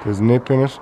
There's nip in it.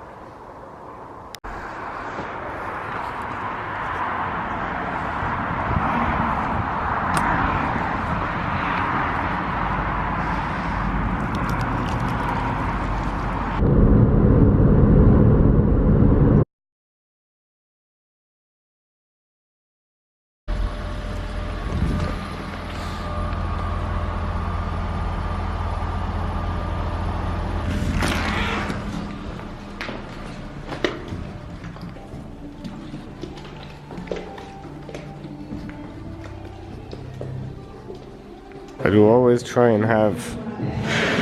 I do always try and have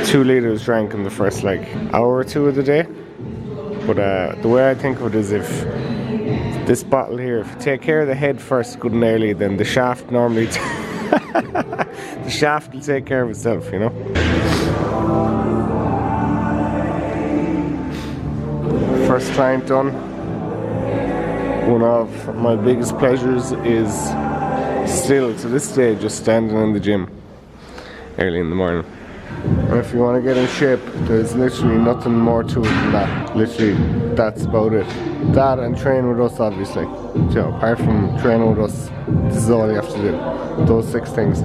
2 liters drank in the first like hour or 2 of the day. But the way I think of it is, if this bottle here, if you take care of the head first good and early, then the shaft normally the shaft will take care of itself, you know. First client done. One of my biggest pleasures is still to this day just standing in the gym early in the morning. And if you want to get in shape, there's literally nothing more to it than that. Literally, that's about it. That and train with us, obviously. So apart from training with us, this is all you have to do. Those 6 things.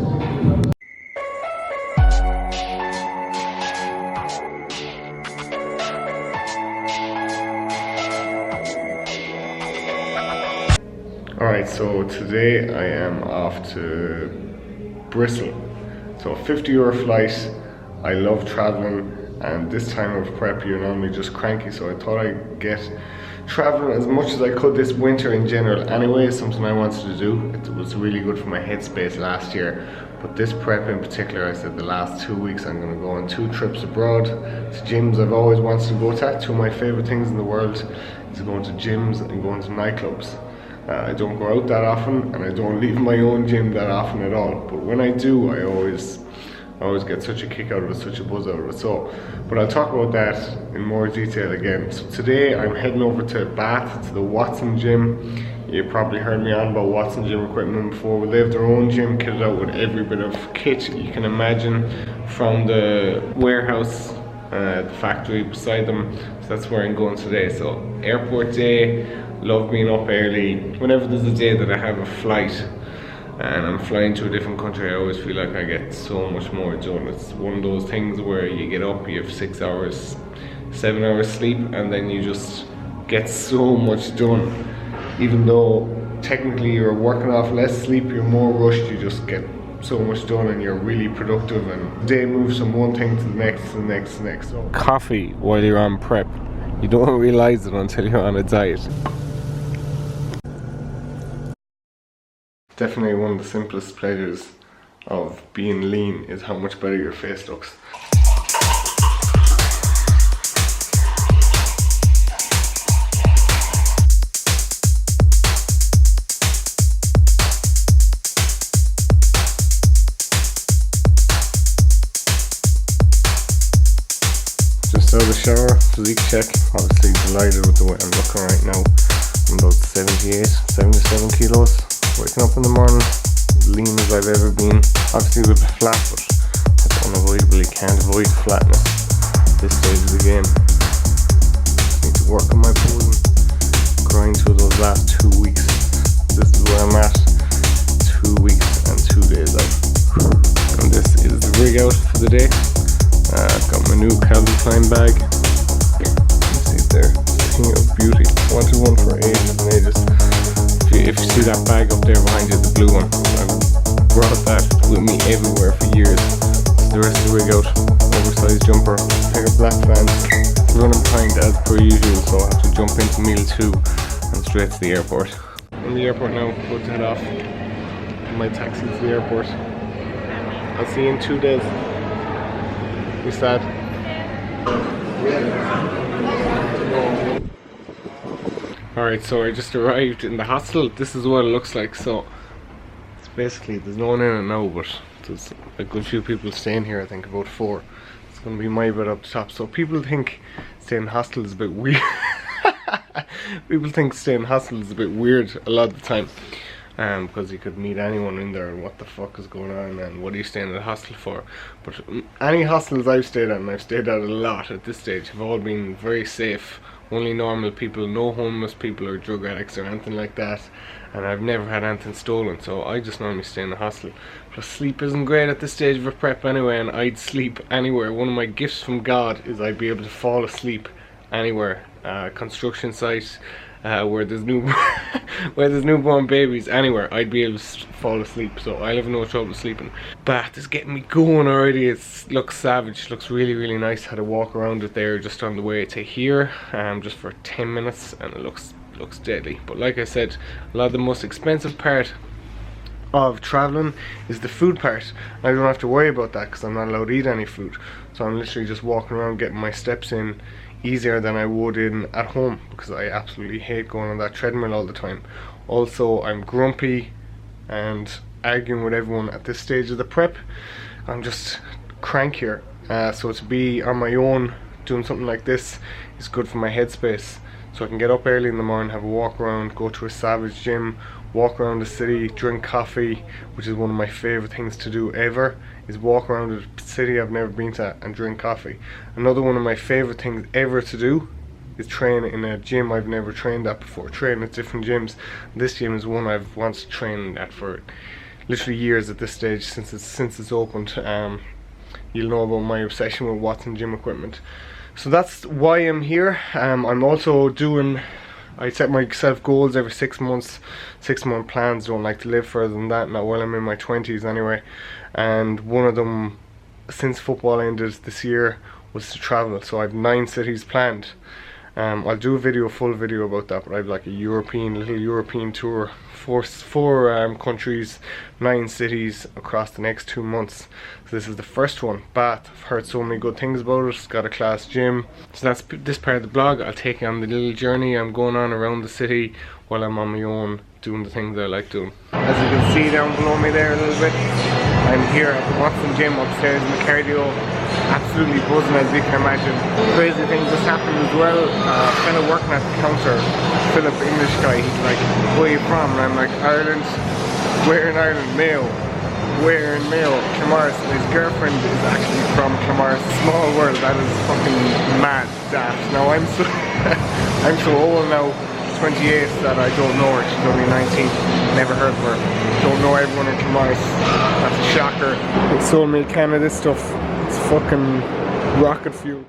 Alright, so today I am off to Bristol. So €50 flight. I love traveling, and this time of prep you're normally just cranky, so I thought I'd get traveling as much as I could this winter in general. Anyway, it's something I wanted to do. It was really good for my headspace last year, but this prep in particular, I said the last 2 weeks I'm going to go on 2 trips abroad to gyms I've always wanted to go to. 2 of my favourite things in the world is going to gyms and going to nightclubs. I don't go out that often, and I don't leave my own gym that often at all, but when I do, I always get such a kick out of it, such a buzz out of it. So, but I'll talk about that in more detail again. So today I'm heading over to Bath, to the Watson gym. You probably heard me on about Watson gym equipment before. They have their own gym kitted out with every bit of kit you can imagine, from the warehouse, the factory beside them. So that's where I'm going today. So airport day, love being up early. Whenever there's a day that I have a flight and I'm flying to a different country, I always feel like I get so much more done. It's one of those things where you get up, you have 6 hours, 7 hours sleep, and then you just get so much done. Even though technically you're working off less sleep, you're more rushed, you just get so much done and you're really productive, and the day moves from one thing to the next, to the next, to the next. So coffee while you're on prep, you don't realise it until you're on a diet. Definitely one of the simplest pleasures of being lean is how much better your face looks. Just out of the shower, physique check. Obviously delighted with the way I'm looking right now. I'm about 77 kilos. Waking up in the morning, lean as I've ever been. Obviously a bit flat, but that's unavoidable. You can't avoid flatness at this stage of the game. Just need to work on my posing, grind through those last 2 weeks. This is where I'm at. 2 weeks and 2 days out. And this is the rig out for the day. I've got my new Calvin Klein bag. You see it there, king of beauty. Wanted one for ages. If you see that bag up there behind you, the blue one, I've brought that with me everywhere for years. The rest of the rig out, oversized jumper, pair of black Vans, running behind as per usual, so I have to jump into meal 2 and straight to the airport. I'm in the airport now, about to head off my taxi to the airport. I'll see you in 2 days. You sad? Alright, so I just arrived in the hostel. This is what it looks like. So it's basically, there's no one in it now, but there's a good few people staying here. I think about 4. It's going to be my bed up the top. So people think staying in hostel is a bit weird. People think staying in hostel is a bit weird a lot of the time. because you could meet anyone in there and what the fuck is going on and what are you staying at a hostel for. But any hostels I've stayed at, and I've stayed at a lot at this stage, have all been very safe. Only normal people, no homeless people or drug addicts or anything like that, and I've never had anything stolen, so I just normally stay in a hostel. Plus sleep isn't great at this stage of a prep anyway, and I'd sleep anywhere. One of my gifts from God is I'd be able to fall asleep anywhere. Construction site, where there's where there's newborn babies, anywhere I'd be able to fall asleep, so I have no trouble sleeping. Bath is getting me going already. It looks savage, looks really nice. Had a walk around it there just on the way to here, just for 10 minutes, and it looks deadly. But like I said, a lot of the most expensive part of traveling is the food part. I don't have to worry about that because I'm not allowed to eat any food, so I'm literally just walking around getting my steps in easier than I would in at home, because I absolutely hate going on that treadmill all the time. Also, I'm grumpy and arguing with everyone at this stage of the prep. I'm just crankier, so to be on my own doing something like this is good for my headspace. So I can get up early in the morning, have a walk around, go to a savage gym, walk around the city, drink coffee, which is one of my favorite things to do ever, is walk around a city I've never been to and drink coffee. Another one of my favorite things ever to do is train in a gym I've never trained at before. Train at different gyms. This gym is one I've wanted to train at for literally years at this stage, since it's opened. You'll know about my obsession with Watson gym equipment. So that's why I'm here. I'm also doing, I set myself goals every 6 months, 6-month plans. Don't like to live further than that, not while I'm in my 20s anyway. And one of them, since football ended this year, was to travel. So I have 9 cities planned. I'll do a full video about that, but I have like a little European tour, four countries, 9 cities across the next 2 months. So this is the first one, Bath. I've heard so many good things about it. It's got a class gym. So that's this part of the blog. I'll take you on the little journey I'm going on around the city while I'm on my own, doing the things I like doing. As you can see down below me there a little bit, I'm here at the Watson gym upstairs in the cardio. Absolutely buzzing, as you can imagine. Crazy things just happened as well. Kind of working at the counter, Philip, English guy, he's like, where are you from? And I'm like, Ireland. Where in Ireland? Mayo. Where in Mayo? Clamars. And his girlfriend is actually from Clamars. Small world. That is fucking mad daft. Now I'm so I'm so old now, 28, that I don't know her. She's only 19. Never heard of her. Don't know everyone in Clamars. That's a shocker. They sold me a can of this stuff. It's fucking rocket fuel.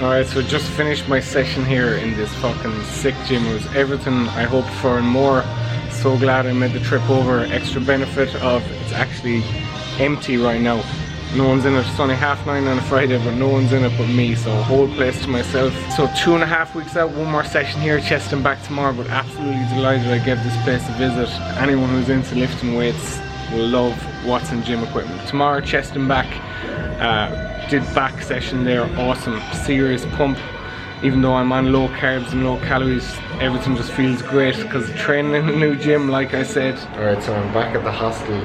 Alright, so just finished my session here in this fucking sick gym. It was everything I hoped for and more. So glad I made the trip over. Extra benefit of it's actually empty right now. No one's in it. It's only 9:30 on a Friday, but no one's in it but me, so whole place to myself. So 2.5 weeks out, one more session here, chest and back tomorrow, but absolutely delighted I gave this place a visit. Anyone who's into lifting weights will love Watson gym equipment. Tomorrow, chest and back. Did back session there, awesome, serious pump. Even though I'm on low carbs and low calories, everything just feels great because training in a new gym, like I said. Alright, so I'm back at the hostel.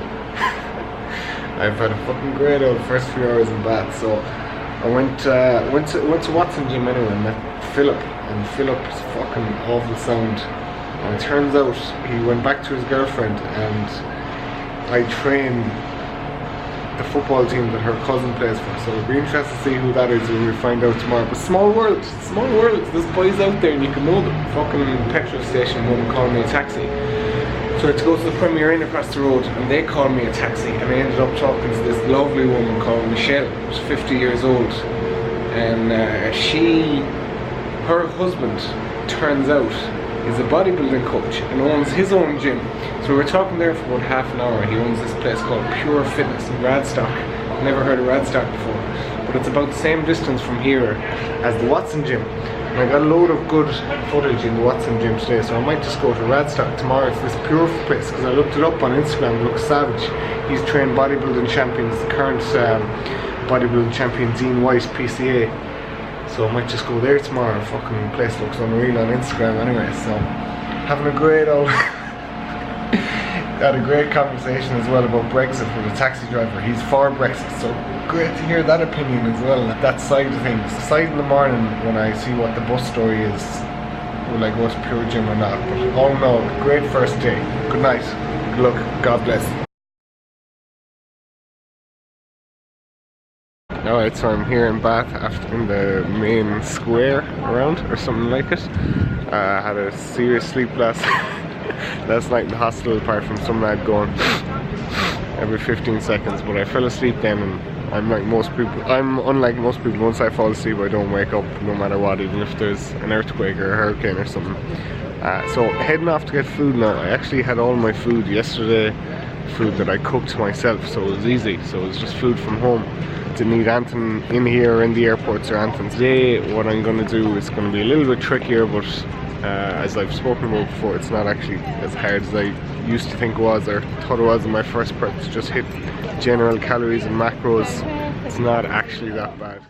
I've had a fucking great old first few hours in Bath, so I went to Watson gym anyway and met Philip, and Philip's fucking awful sound. And it turns out he went back to his girlfriend, and I train the football team that her cousin plays for, so it'll be interesting to see who that is when we find out tomorrow. But small world, there's boys out there and you can know them. Fucking petrol station woman called me a taxi. So I had to go to the Premier Inn across the road and they called me a taxi, and I ended up talking to this lovely woman called Michelle, who's 50 years old, and her husband, turns out, is a bodybuilding coach and owns his own gym. So we were talking there for about half an hour. He owns this place called Pure Fitness in Radstock. Never heard of Radstock before, but it's about the same distance from here as the Watson gym. And I got a load of good footage in the Watson gym today, so I might just go to Radstock tomorrow. It's this Pure place, because I looked it up on Instagram. It looks savage. He's trained bodybuilding champions, the current bodybuilding champion Dean Weiss, PCA. So I might just go there tomorrow. Fucking place looks unreal on Instagram anyway. So having a great old had a great conversation as well about Brexit with a taxi driver. He's for Brexit, so great to hear that opinion as well, that side of things. Decide in the morning when I see what the bus story is, will I go to Pure Gym or not. But all in all, great first day. Good night, good luck, God bless. Alright, so I'm here in Bath after in the main square around, or something like it. Had a serious sleep last night in the hostel, apart from some lad going every 15 seconds, but I fell asleep then, and I'm unlike most people, once I fall asleep I don't wake up no matter what, even if there's an earthquake or a hurricane or something. So heading off to get food now. I actually had all my food yesterday, food that I cooked myself, so it was easy. So it was just food from home. Didn't need anything in here or in the airports or anything. Today what I'm going to do is going to be a little bit trickier, but as I've spoken about before, it's not actually as hard as I used to think it was, or thought it was in my first prep. To just hit general calories and macros, it's not actually that bad.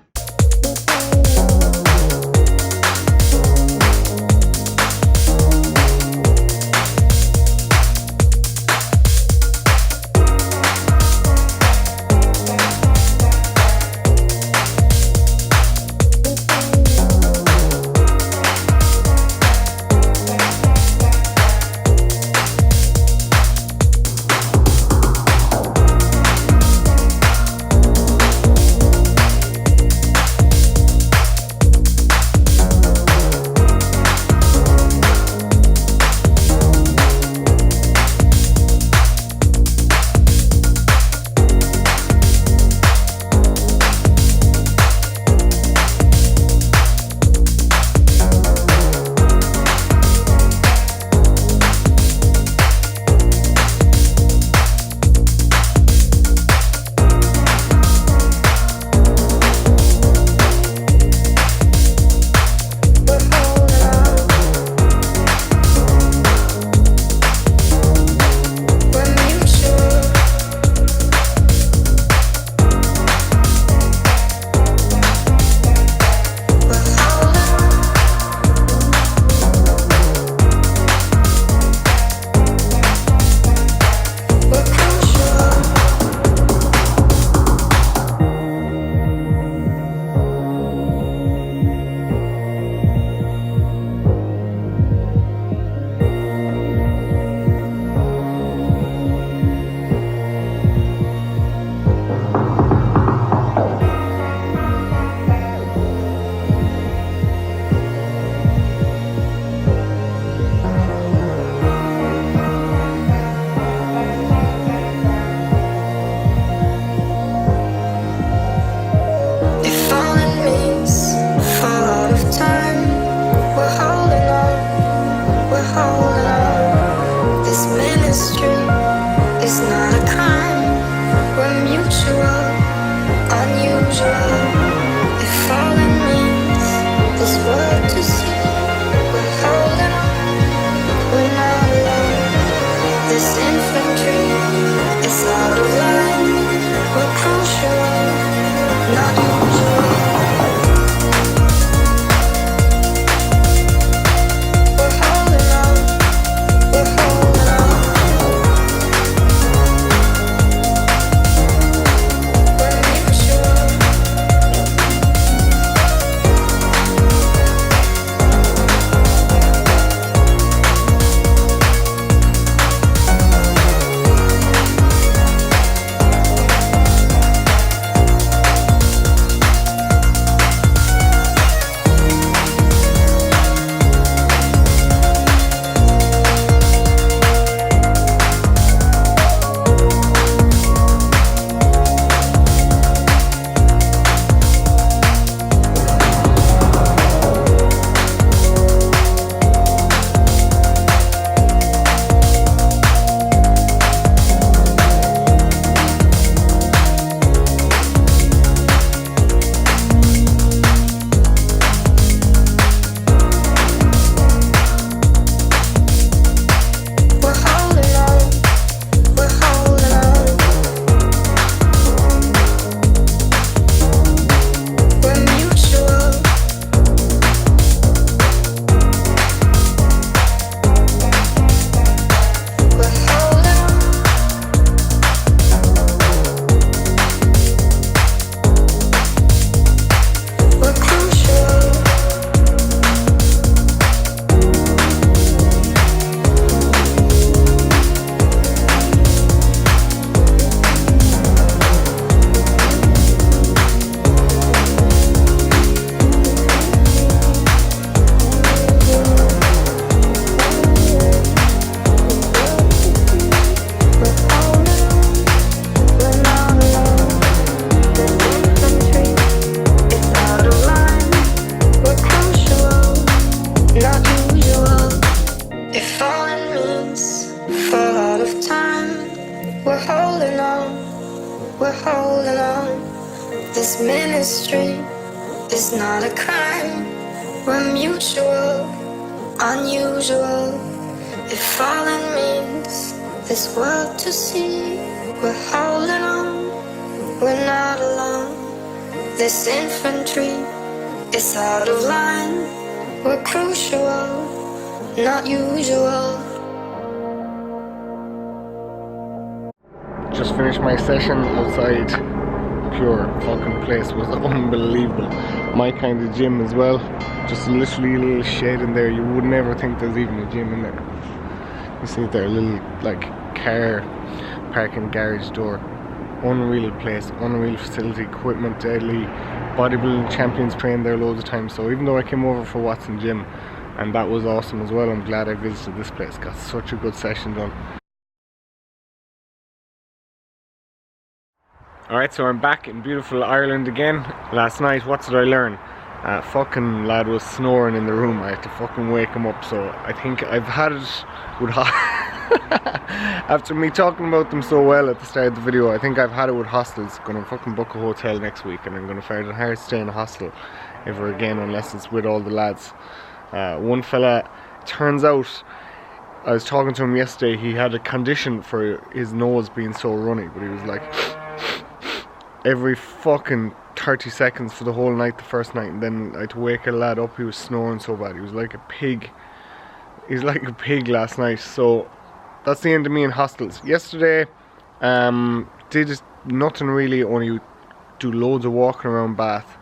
infantry. It's not a crime. We're mutual, unusual. If falling means this world to see, we're holding on, we're not alone. This infantry is out of line. We're crucial, not usual. Just finished my session outside. Pure fucking place was unbelievable. My kind of gym as well. Just literally a little shed in there. You would never think there's even a gym in there. You see there, a little like car parking garage door. Unreal place, unreal facility, equipment deadly. Bodybuilding champions train there loads of times. So even though I came over for Watson Gym and that was awesome as well, I'm glad I visited this place. Got such a good session done. Alright, so I'm back in beautiful Ireland again. Last night, what did I learn? Fucking lad was snoring in the room. I had to fucking wake him up. So I think I've had it with after me talking about them so well at the start of the video, I think I've had it with hostels. Gonna fucking book a hotel next week and I'm gonna find it hard to stay in a hostel ever again unless it's with all the lads. One fella, turns out, I was talking to him yesterday, he had a condition for his nose being so runny, but he was like every fucking 30 seconds for the whole night the first night, and then I had to wake a lad up. He was snoring so bad, he was like a pig. He's like a pig last night. So that's the end of me in hostels. Yesterday did nothing really, only do loads of walking around Bath,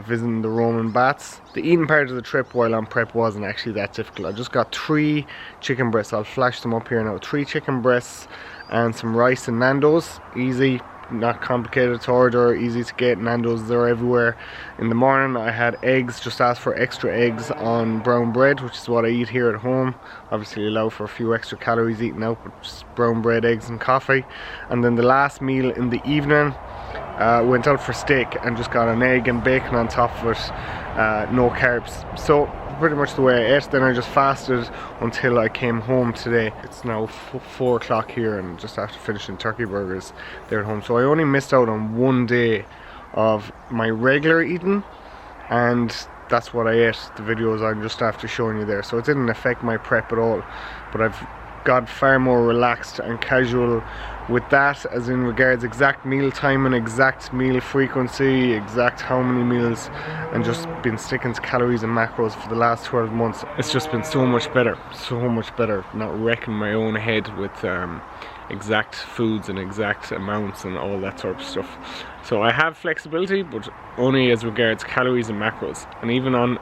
visiting the Roman baths. The eating part of the trip while on prep wasn't actually that difficult. I just got 3 chicken breasts. I'll flash them up here now. 3 chicken breasts and some rice and Nando's. Easy, not complicated to order, easy to get. Nando's, they're everywhere. In the morning I had eggs, just asked for extra eggs on brown bread, which is what I eat here at home. Obviously allow for a few extra calories eating out, but just brown bread, eggs and coffee. And then the last meal in the evening, went out for steak and just got an egg and bacon on top of it, no carbs. So pretty much the way I ate. Then I just fasted until I came home today. It's now 4 o'clock here and just after finishing turkey burgers there at home. So I only missed out on 1 day of my regular eating, and that's what I ate. The videos I'm just after showing you there. So it didn't affect my prep at all, but I've got far more relaxed and casual with that, as in regards exact meal time and exact meal frequency, exact how many meals, and just been sticking to calories and macros for the last 12 months. It's just been so much better, not wrecking my own head with exact foods and exact amounts and all that sort of stuff. So I have flexibility, but only as regards calories and macros, and even on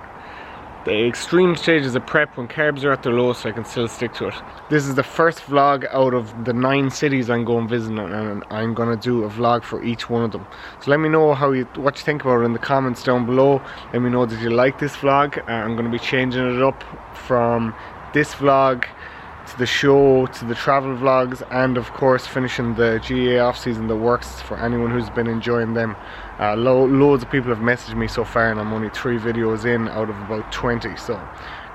the extreme stages of prep when carbs are at their lowest I can still stick to it. This is the first vlog out of the 9 cities I'm going visiting, and I'm going to do a vlog for each one of them. So let me know what you think about it in the comments down below. Let me know, did you like this vlog? I'm going to be changing it up from this vlog to the show, to the travel vlogs, and of course finishing the GA off season that works for anyone who's been enjoying them. Loads of people have messaged me so far and I'm only 3 videos in out of about 20, so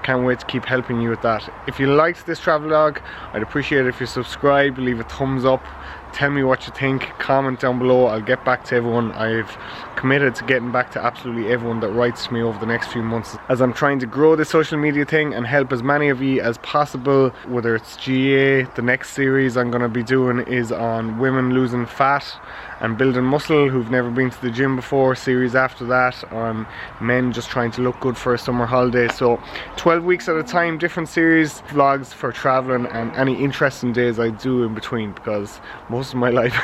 can't wait to keep helping you with that. If you liked this travel vlog, I'd appreciate it if you subscribe, leave a thumbs up, tell me what you think, comment down below. I'll get back to everyone. I've committed to getting back to absolutely everyone that writes to me over the next few months, as I'm trying to grow this social media thing and help as many of you as possible, whether it's GA. The next series I'm going to be doing is on women losing fat and building muscle who've never been to the gym before. Series after that on men just trying to look good for a summer holiday. So 12 weeks at a time, different series, vlogs for traveling and any interesting days I do in between, because most of my life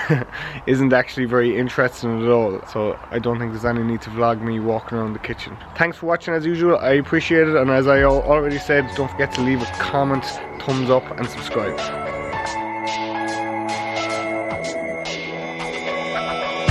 isn't actually very interesting at all, so I don't think there's any need to vlog me walking around the kitchen. Thanks for watching as usual, I appreciate it, and as I already said, don't forget to leave a comment, thumbs up and subscribe.